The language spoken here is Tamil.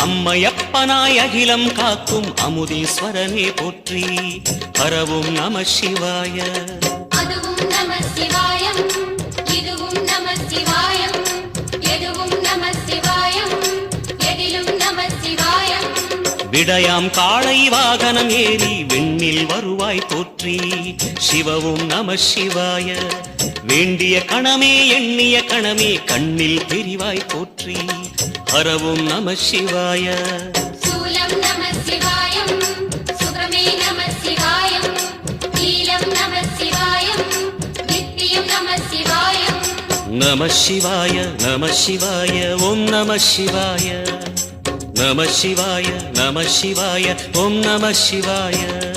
அம்மையப்பனாய் அகிலம் காக்கும் அமுதீஸ்வரனே போற்றி. பரவும் நம சிவாய. அதுவும் நம சிவாயம், இதுவும் நம சிவாயம், எதுவும் நம சிவாயம், எதிலும் நம சிவாயம். விடயாம் காளை வாகனம் ஏறி விண்ணில் வருவாய் போற்றி. சிவவும் நம சிவாய. வேண்டிய கணமே எண்ணிய கணமே கண்ணில் தெரிவாய் போற்றி. ஹரவும் நம சிவாய. சூலம் நம சிவாயம், சுப்ரமே நம சிவாயம், நீலம் நம சிவாயம், நித்தியம் நம சிவாயம். நம சிவாய நம சிவாய ஓம் நம சிவாய. நம சிவாய நம சிவாய ஓம் நம சிவாய.